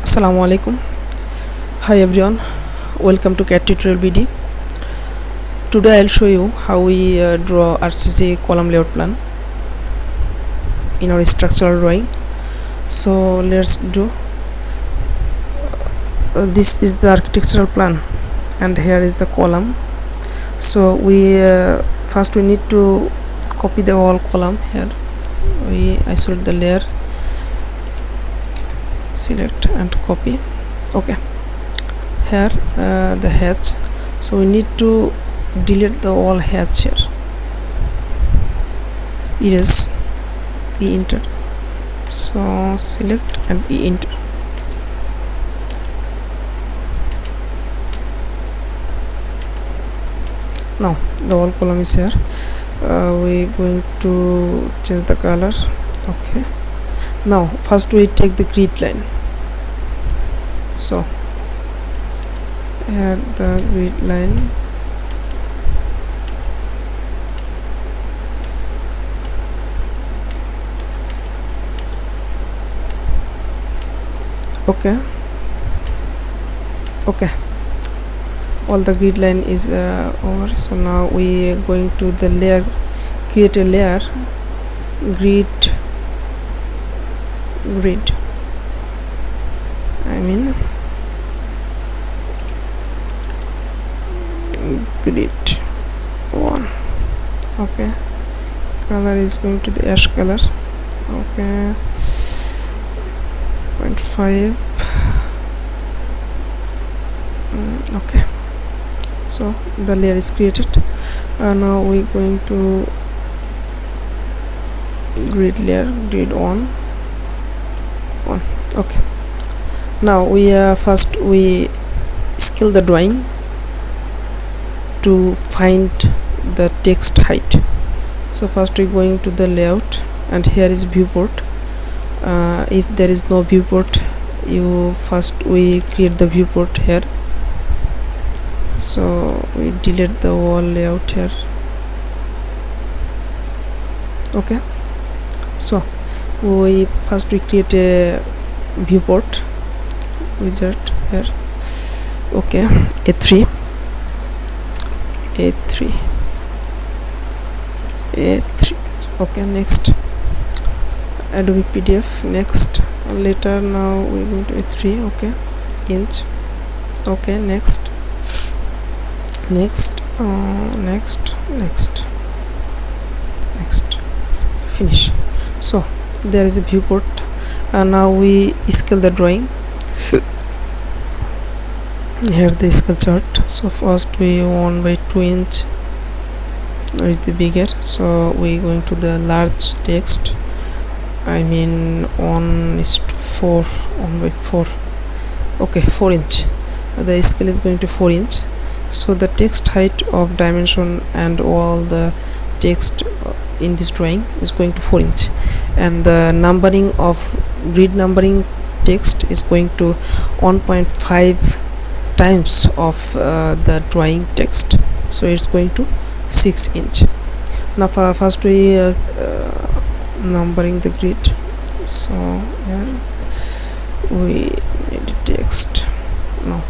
Assalamu alaikum. Hi everyone, welcome to CAD Tutorial BD. Today I'll show you how we draw RCC column layout plan in our structural drawing. So let's do. This is the architectural plan and here is the column. So we first we need to copy the whole column. Here we isolate the layer, select and copy. Okay, here the heads, so we need to delete the all heads here. Erase, E enter, so select and E enter. Now the whole column is here. We're going to change the color. Okay, now first we take the grid line. So here the grid line, okay, all the grid line is over. So now we are going to the layer, create a layer, grid, grid 1. Okay, color is going to the ash color. Okay, 0.5. Okay, so the layer is created. Now we're going to grid layer, grid 1. Okay, now we first we scale the drawing to find the text height. So first we're going to the layout and here is viewport. If there is no viewport, we create the viewport here. So we delete the whole layout here. Okay, so we create a viewport wizard here. Okay, A3. Okay, next Adobe PDF. Next, later, now we're going to A3. Okay, inch. Okay, next, finish. So there is a viewport. Now we scale the drawing. Here the scale chart. So first we 1/2 inch is the bigger, so we going to the large text. 1:4, 1/4. Okay, 4 inch. The scale is going to 4 inch. So the text height of dimension and all the text in this drawing is going to 4 inch, and the numbering of grid numbering text is going to 1.5 times of the drawing text, so it's going to 6 inch. Now first we numbering the grid. So here we need text. Now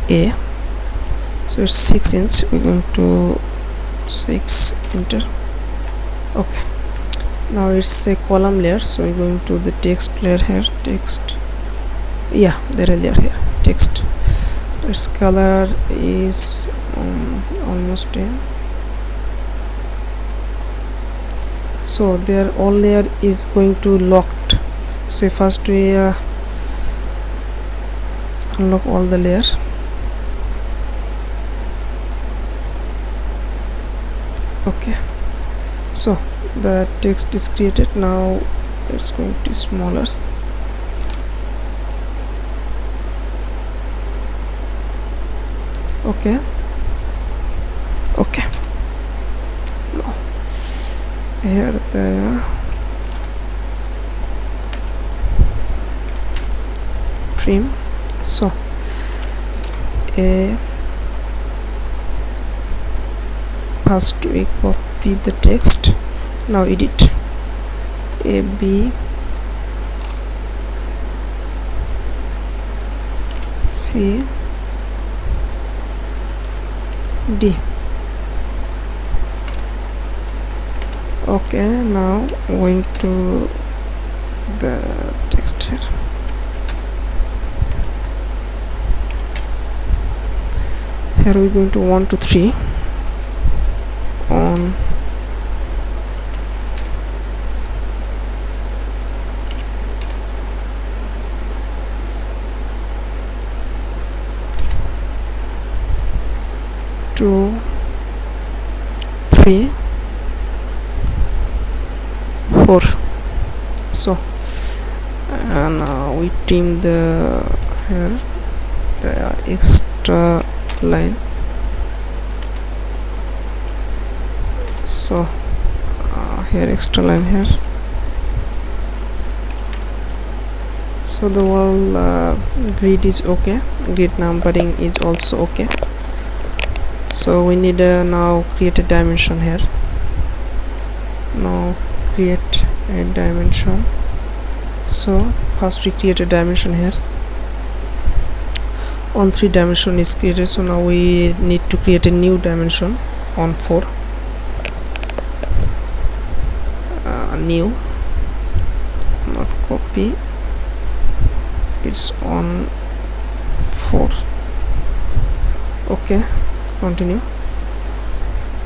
A, so it's 6 inch. We're going to 6, enter. Okay, now it's a column layer, so we're going to the text layer here. Text, yeah, there is layer here. Text, its color is almost a, so their all layer is going to locked. So first we unlock all the layer. Okay, so the text is created. Now it's going to be smaller. Okay, now here the trim. So first we copy the text. Now edit, A B C D. Okay, now going to the text here. Here we're going to 1 to 3 on two, 3, 4. So now we trim the here the extra line. So here extra line here. So the wall grid is okay, grid numbering is also okay. So we need now create a dimension here. Now create a dimension. So first we create a dimension here. On 3 dimension is created, so now we need to create a new dimension on 4. New, not copy, it's on 4. Okay, continue.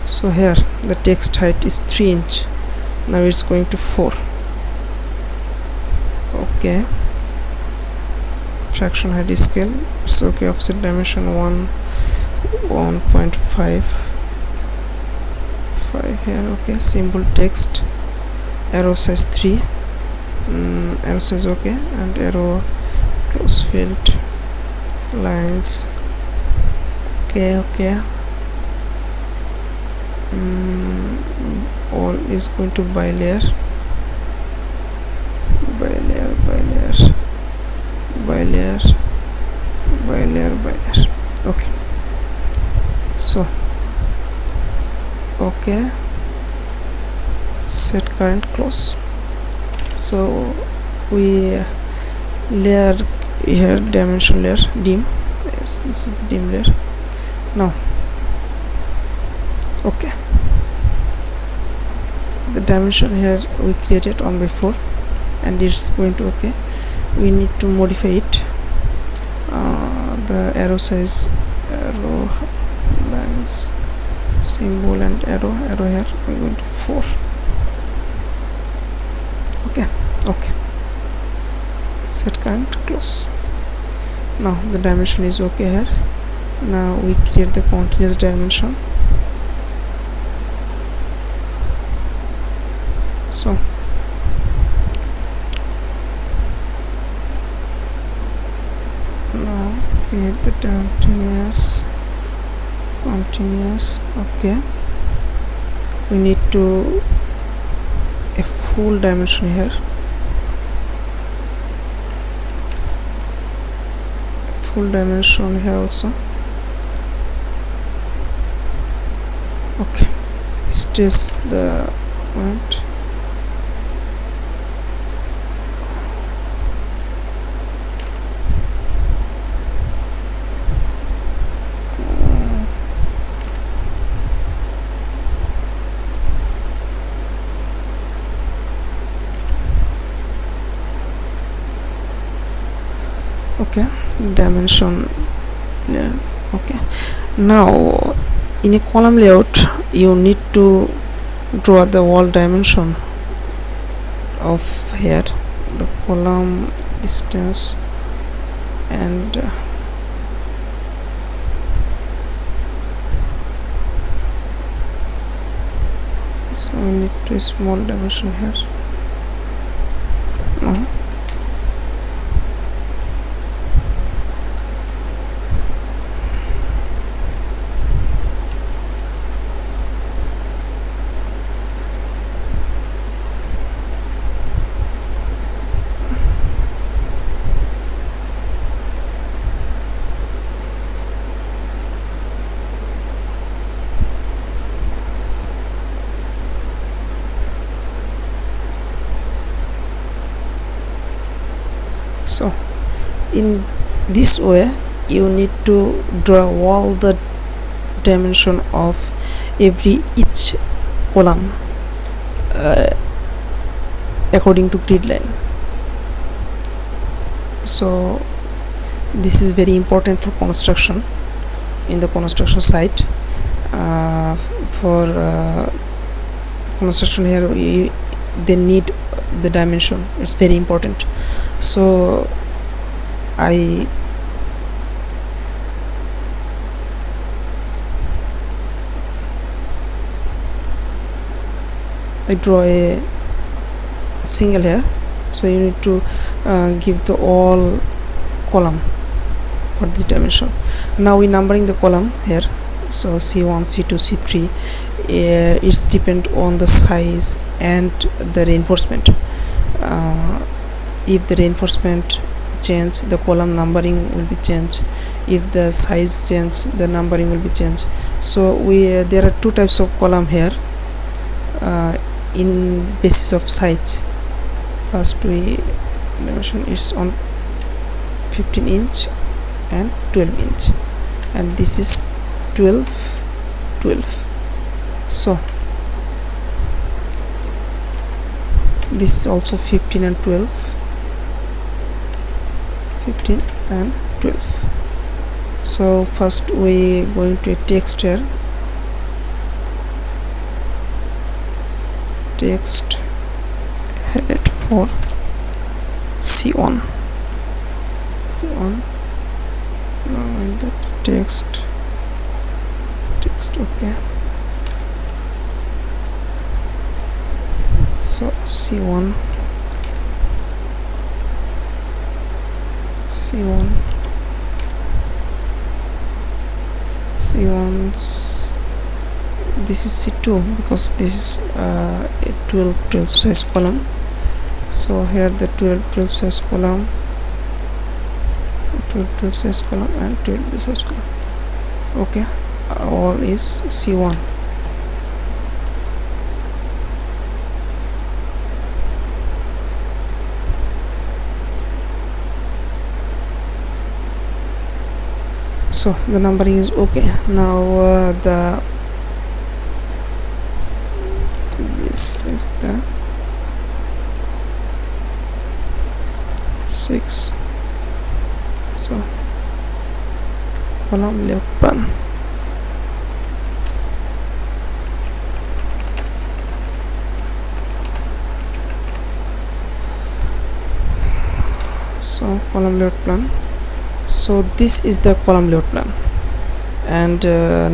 So here the text height is 3 inch. Now it's going to 4. Okay, fraction height scale, it's okay. Offset dimension 1.5 here. Okay, symbol text, arrow size 3, arrow size okay, and arrow close field lines. Okay. All is going to by layer. Okay, so okay, set current close. So we layer here, dimension layer, dim. Yes, this is the dim layer. Now okay, the dimension here we created on before, and it's going to okay. We need to modify it. The arrow size, arrow lines, symbol and arrow here we're going to 4. Okay, set current close. Now the dimension is okay here. Now we create the continuous dimension. So now create the continuous. Okay, we need to a full dimension here, full dimension here also. Okay, stress the point. Okay, dimension layer. Okay, now in a column layout you need to draw the wall dimension of here, the column distance, and so we need to small dimension here. So in this way you need to draw all the dimension of each column according to grid line. So this is very important for construction, in the construction site. For construction here they need the dimension, it's very important. So I draw a single here, so you need to give the all column for this dimension. Now we numbering the column here, so C1, C2, C3. It's depend on the size and the reinforcement. If the reinforcement change, the column numbering will be changed. If the size change, the numbering will be changed. So there are two types of column here in basis of size. First we dimension is on 15 inch and 12 inch, and this is 12. So this is also 15 and 12, 15 and 12. So first we going to a text here, text headed for C1. Now in the text, okay. So C1, this is C2 because this is a 12 size column. So here the 12 size column, 12 size column and 12 size column. Okay, all is C1. So the numbering is okay. Now this is the 6. So column layout plan. So column layout plan. So this is the column layout plan, and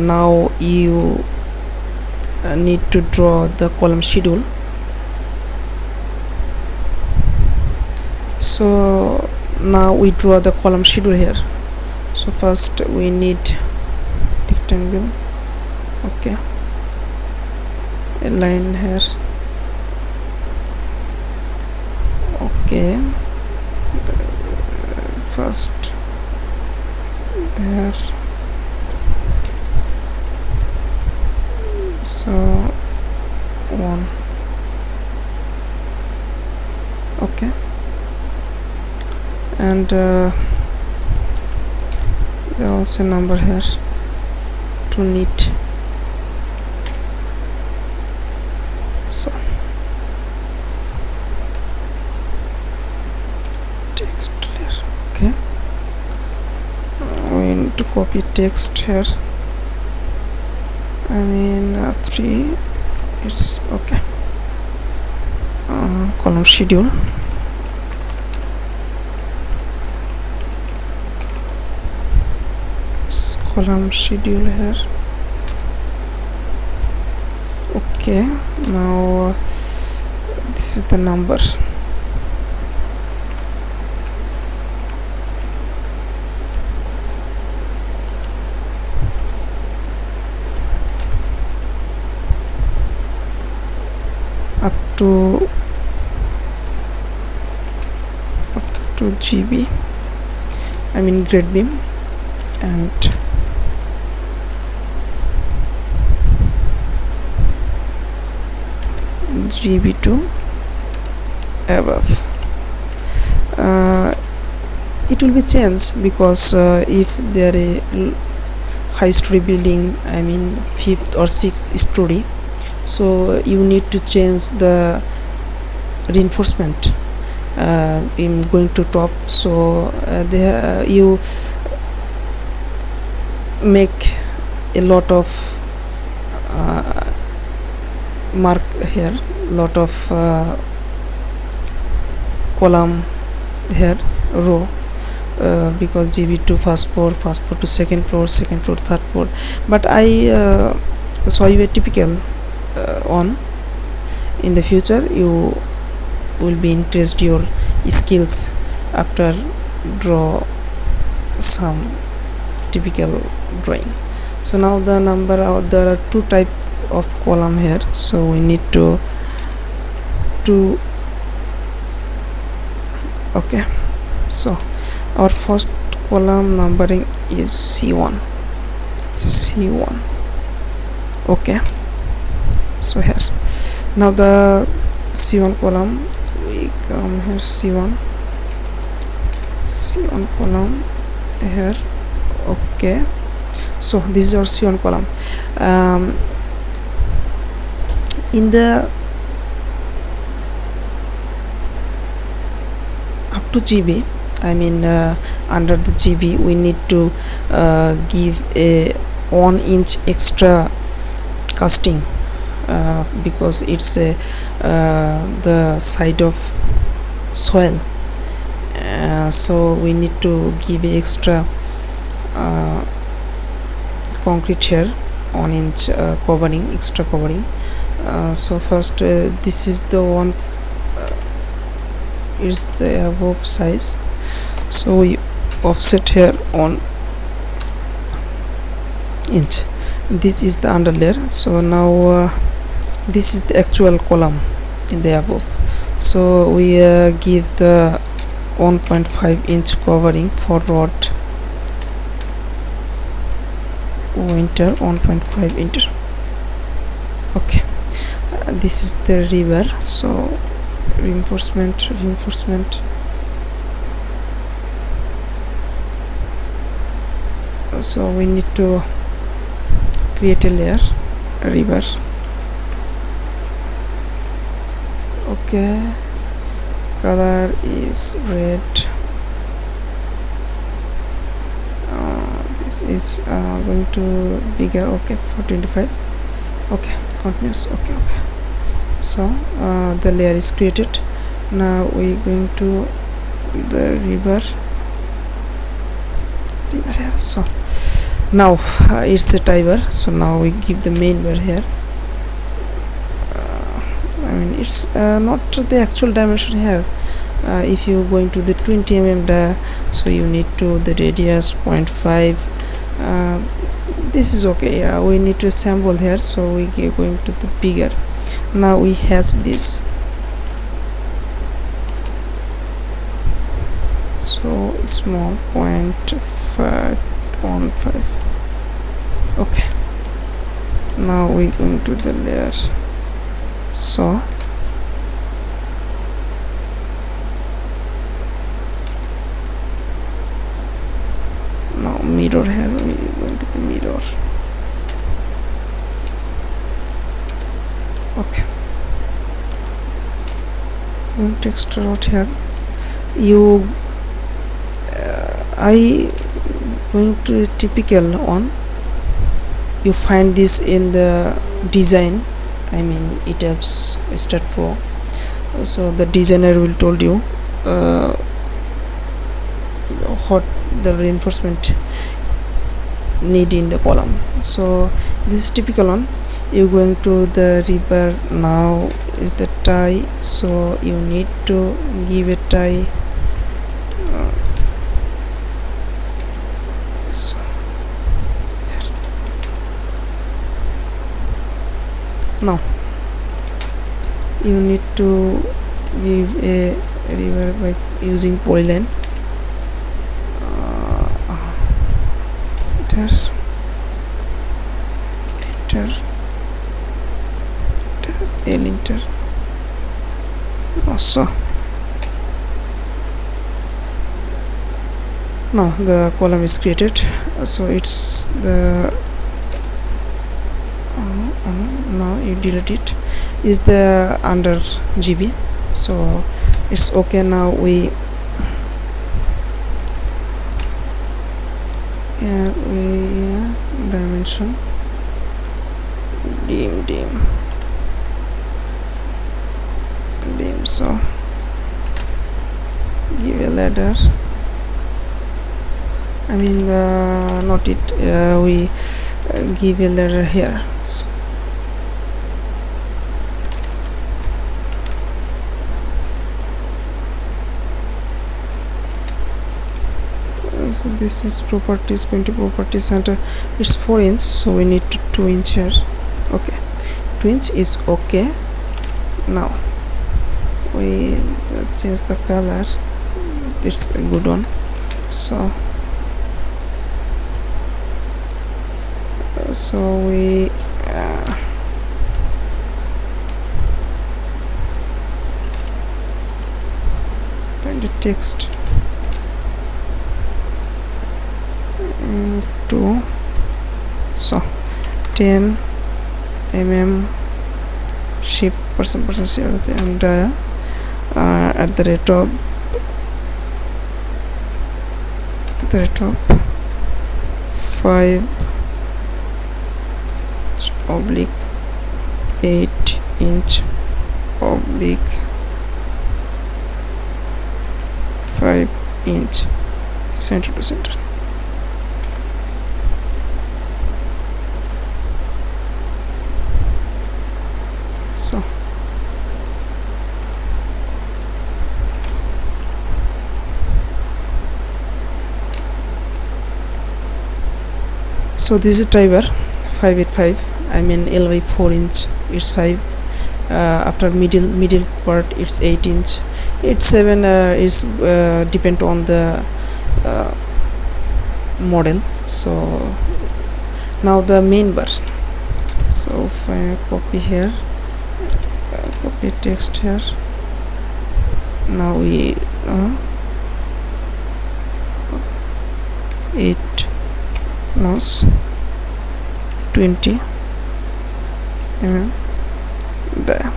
now you need to draw the column schedule. So now we draw the column schedule here. So first we need rectangle, okay, a line here, okay, first there, so 1, okay, and there was a number here to need. So text layer, okay, we need to copy text here. I mean 3, it's okay. Column schedule, column schedule here, okay. Now this is the number. Up to GB, I mean grade beam, and GB to above. It it will be changed because if there is high story building, I mean 5th or 6th story, so you need to change the reinforcement in going to top. So you make a lot of mark here, lot of column here, row, because GB to first floor to second floor, third floor. But I show you a typical on. In the future you will be increased your skills after draw some typical drawing. So now the number out, there are 2 type of column here, so we need to okay. So our first column numbering is C1. Okay, so here now the C1 column, we come here, C1 column here. Okay, so this is our C1 column. In the up to GB, I mean under the GB, we need to give a 1 inch extra casting because it's the side of soil, so we need to give a extra concrete here, 1 inch covering, extra covering. So first this is the one, is the above size, so we offset here 1 inch. This is the under layer. So now this is the actual column in the above, so we give the 1.5 inch covering for rod, winter 1.5 inch. Okay, this is the river, so reinforcement. So we need to create a layer, river. Okay, color is red. This is going to bigger. Okay, 425. Okay, continuous. Okay. So the layer is created. Now we going to the river here. So now it's a tiber, so now we give the main bar here. I mean it's not the actual dimension here. If you going to the 20 mm so you need to the radius 0.5. This is okay. We need to assemble here, so we going to the bigger. Now we has this, so small 0.515. okay, now we going to the layer. So now mirror here, we going to the mirror. Okay, going to extrude here. You I going to a typical one. You find this in the design, I mean it has start for, so the designer will told you what the reinforcement need in the column. So this is typical one. You going to the river. Now is the tie, so you need to give a tie. So now you need to give a river by using polyline. Enter also. Now the column is created, so it's the now you delete it, is the under GB, so it's okay. Now we dimension dim, so give a ladder, I mean not it, we give a ladder here. So this is properties, going to properties, and it's 4 inch, so we need 2 inch here. Okay, 2 inch is okay. Now we change the color, it's a good one. So we find the text to so 10 shift percent shift, and at the rate of 5 oblique 8 inch oblique 5 inch center to center. So this is driver 585, I mean LY 4 inch, it's 5. After middle part it's 8 inch, 8-7 is depend on the model. So now the main bar, so if I copy here, copy text here, now we 8 nose 20 there.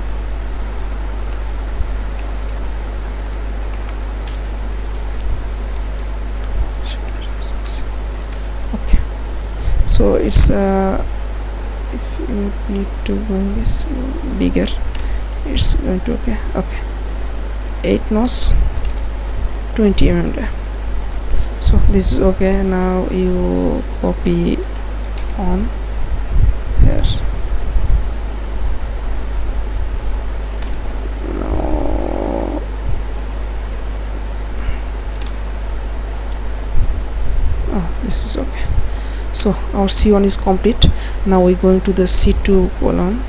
Okay, so it's if you need to go this bigger, it's going to okay 8 nose 20 there. So this is okay. Now you copy on here. No. Oh, this is okay. So our C1 is complete. Now we're going to the C2 column.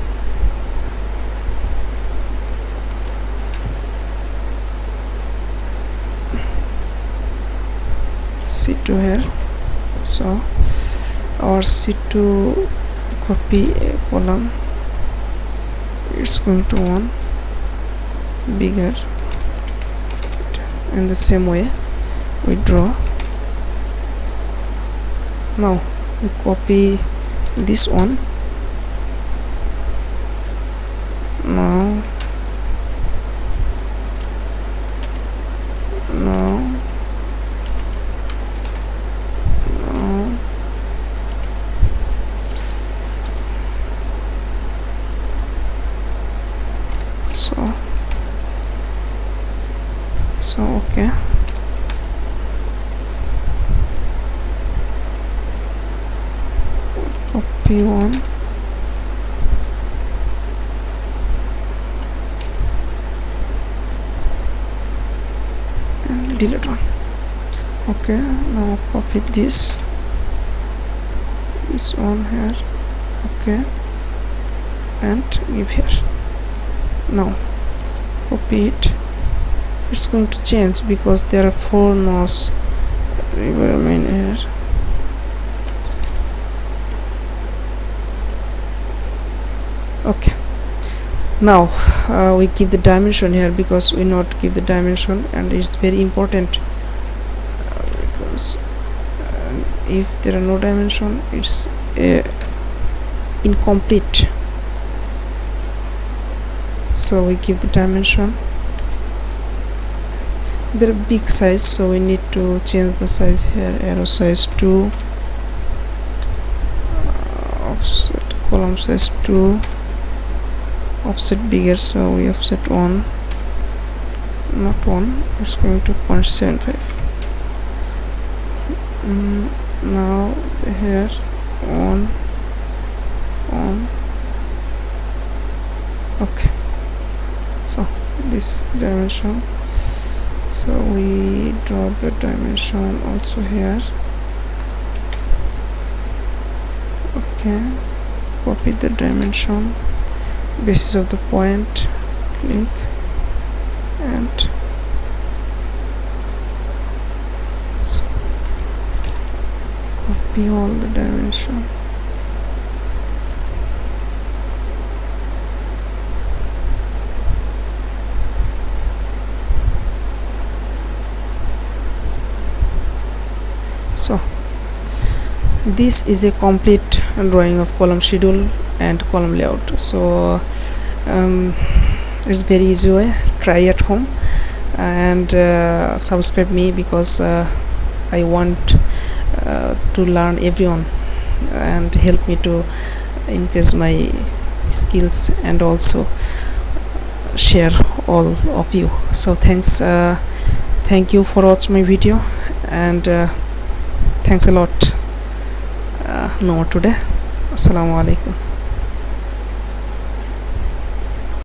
C2 here, so our C2 copy a column, it's going to one bigger, in the same way we draw. Now we copy this one, now so okay, copy one, and delete one. Okay, now copy this one here, okay, and give here. Now copy it, it's going to change because there are 4 nose remain here. Okay, now we give the dimension here because we not give the dimension, and it's very important. if there are no dimension, it's incomplete. So we give the dimension. They're big size, so we need to change the size here. Arrow size 2, offset column size 2, offset bigger, so we offset 1, not 1, it's going to 0.75. Now here 1, okay. So this is the dimension, so we draw the dimension also here. Okay, copy the dimension, basis of the point, click, and so copy all the dimension. So this is a complete drawing of column schedule and column layout. So it's very easy way. Try at home and subscribe me, because I want to learn everyone and help me to increase my skills and also share all of you. So thank you for watching my video, and thanks a lot. No more today. Assalamu alaikum.